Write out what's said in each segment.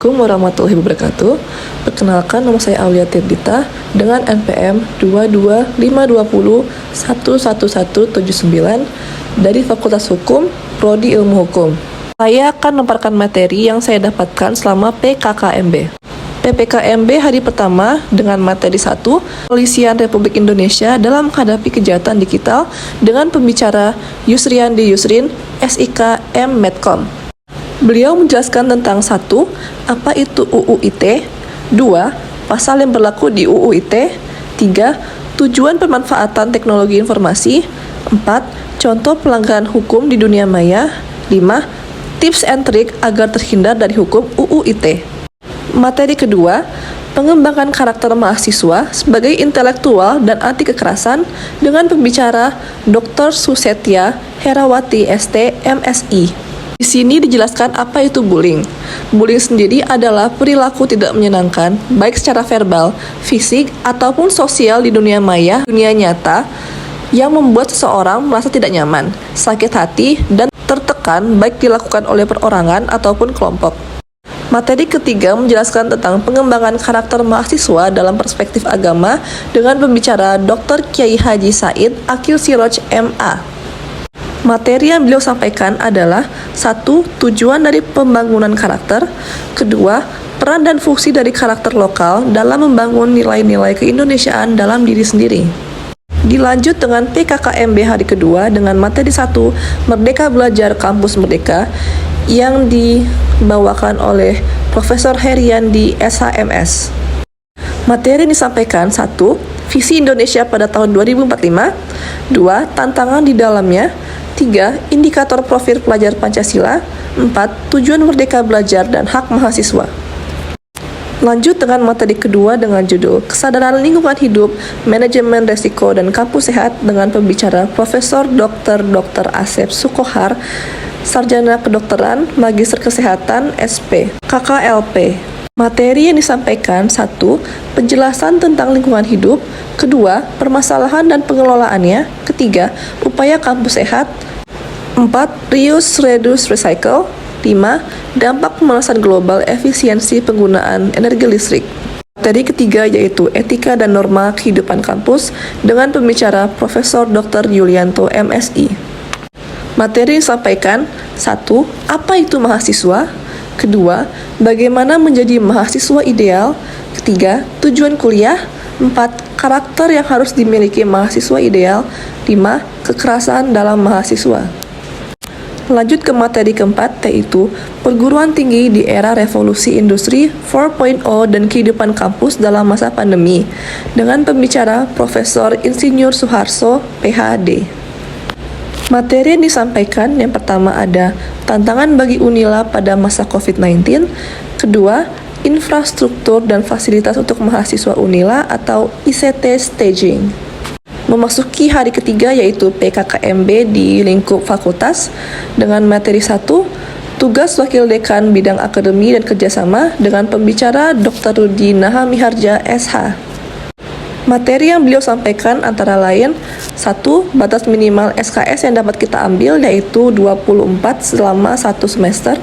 Assalamualaikum warahmatullahi wabarakatuh. Perkenalkan, nama saya Aulia Tirdita dengan NPM 22520111179 dari Fakultas Hukum, Prodi Ilmu Hukum. Saya akan memaparkan materi yang saya dapatkan selama PKKMB. PPKMB hari pertama dengan materi 1, Kepolisian Republik Indonesia dalam menghadapi kejahatan digital dengan pembicara Yusriandi Yusrin, SIK M Medcom. Beliau menjelaskan tentang 1. Apa itu UU ITE, 2. Pasal yang berlaku di UU ITE, 3. Tujuan pemanfaatan teknologi informasi, 4. Contoh pelanggaran hukum di dunia maya, 5. Tips and trik agar terhindar dari hukum UU ITE. Materi kedua, pengembangan karakter mahasiswa sebagai intelektual dan anti kekerasan dengan pembicara Dr. Susetya Herawati ST MSI. Di sini dijelaskan apa itu bullying. Bullying sendiri adalah perilaku tidak menyenangkan, baik secara verbal, fisik, ataupun sosial di dunia maya, dunia nyata, yang membuat seseorang merasa tidak nyaman, sakit hati, dan tertekan baik dilakukan oleh perorangan ataupun kelompok. Materi ketiga menjelaskan tentang pengembangan karakter mahasiswa dalam perspektif agama dengan pembicara Dr. Kiai Haji Said Akil Siroj MA. Materi yang beliau sampaikan adalah 1. Tujuan dari pembangunan karakter, 2. Peran dan fungsi dari karakter lokal dalam membangun nilai-nilai keindonesiaan dalam diri sendiri. Dilanjut dengan PKKMB hari kedua dengan materi 1, Merdeka Belajar Kampus Merdeka, yang dibawakan oleh Profesor Heriandi SHMS. Materi yang disampaikan 1. Visi Indonesia pada tahun 2045, 2. Tantangan di dalamnya, 3. Indikator profil pelajar Pancasila, 4. Tujuan Merdeka Belajar dan Hak Mahasiswa. Lanjut dengan materi kedua dengan judul Kesadaran Lingkungan Hidup, Manajemen Resiko dan Kampus Sehat dengan pembicara Profesor Dr. Asep Sukohar, Sarjana Kedokteran, Magister Kesehatan, SP, KKLP. Materi yang disampaikan 1. Penjelasan tentang lingkungan hidup, 2. Permasalahan dan pengelolaannya, 3. Upaya kampus sehat, 4. Reuse, Reduce, Recycle, 5. Dampak pemanasan global, efisiensi penggunaan energi listrik. Materi ketiga yaitu Etika dan Norma Kehidupan Kampus dengan pembicara Profesor Dr. Yulianto MSI. Materi yang disampaikan 1. Apa itu mahasiswa? 2. Bagaimana menjadi mahasiswa ideal? 3. Tujuan kuliah. 4. Karakter yang harus dimiliki mahasiswa ideal. 5. Kekerasan dalam mahasiswa. Lanjut ke materi keempat, yaitu perguruan tinggi di era revolusi industri 4.0 dan kehidupan kampus dalam masa pandemi dengan pembicara Profesor Insinyur Suharso, PhD. Materi yang disampaikan yang pertama ada tantangan bagi Unila pada masa COVID-19, kedua, infrastruktur dan fasilitas untuk mahasiswa Unila atau ICT staging. Memasuki hari ketiga yaitu PKKMB di lingkup fakultas dengan materi 1, tugas Wakil Dekan Bidang Akademi dan Kerjasama dengan pembicara Dr. Rudi Nahamiharja SH. Materi yang beliau sampaikan antara lain 1. Batas minimal SKS yang dapat kita ambil yaitu 24 selama 1 semester.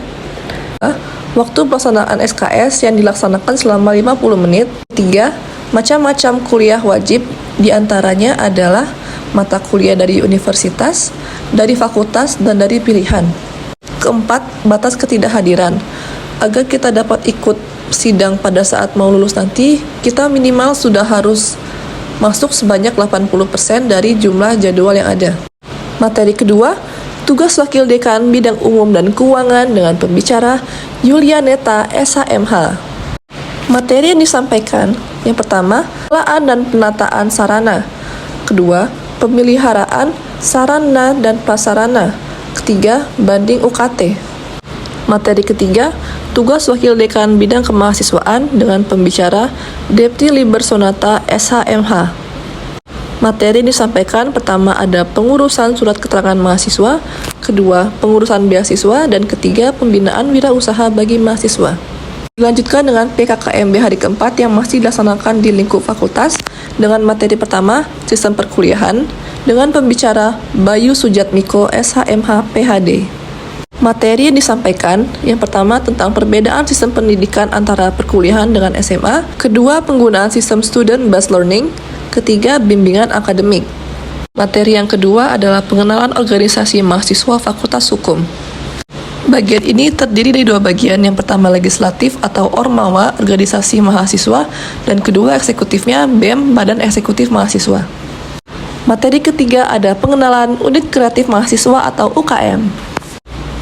Waktu pelaksanaan SKS yang dilaksanakan selama 50 menit. 3. Macam-macam kuliah wajib, diantaranya adalah mata kuliah dari universitas, dari fakultas, dan dari pilihan. 4. Batas ketidakhadiran. Agar kita dapat ikut sidang pada saat mau lulus nanti, kita minimal sudah harus masuk sebanyak 80% dari jumlah jadwal yang ada. Materi kedua, tugas Wakil Dekan Bidang Umum dan Keuangan dengan pembicara Yulianeta SHMH. Materi yang disampaikan, yang pertama, pengelolaan dan penataan sarana. Kedua, pemeliharaan sarana dan prasarana. Ketiga, banding UKT. Materi ketiga, tugas Wakil Dekan Bidang Kemahasiswaan dengan pembicara Depti Liber Sonata SHMH. Materi yang disampaikan pertama ada pengurusan surat keterangan mahasiswa, kedua, pengurusan beasiswa, dan ketiga, pembinaan wirausaha bagi mahasiswa. Dilanjutkan dengan PKKMB hari keempat yang masih dilaksanakan di lingkup fakultas dengan materi pertama, sistem perkuliahan, dengan pembicara Bayu Sujatmiko SHMH PhD. Materi yang disampaikan, yang pertama tentang perbedaan sistem pendidikan antara perkuliahan dengan SMA, kedua penggunaan sistem student-based learning, ketiga bimbingan akademik. Materi yang kedua adalah pengenalan organisasi mahasiswa Fakultas Hukum. Bagian ini terdiri dari dua bagian, yang pertama legislatif atau Ormawa, organisasi mahasiswa, dan kedua eksekutifnya BEM, Badan Eksekutif Mahasiswa. Materi ketiga ada pengenalan unit kreatif mahasiswa atau UKM.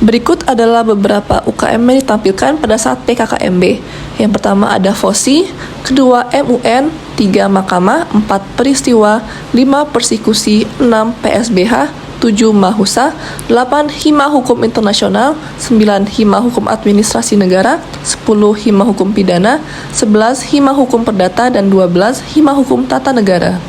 Berikut adalah beberapa UKM yang ditampilkan pada saat PKKMB. Yang pertama ada FOSI, kedua MUN, 3 Mahkamah, 4 Peristiwa, 5 Persekusi, 6 PSBH, 7 Mahusa, 8 Hima Hukum Internasional, 9 Hima Hukum Administrasi Negara, 10 Hima Hukum Pidana, 11 Hima Hukum Perdata, dan 12 Hima Hukum Tata Negara.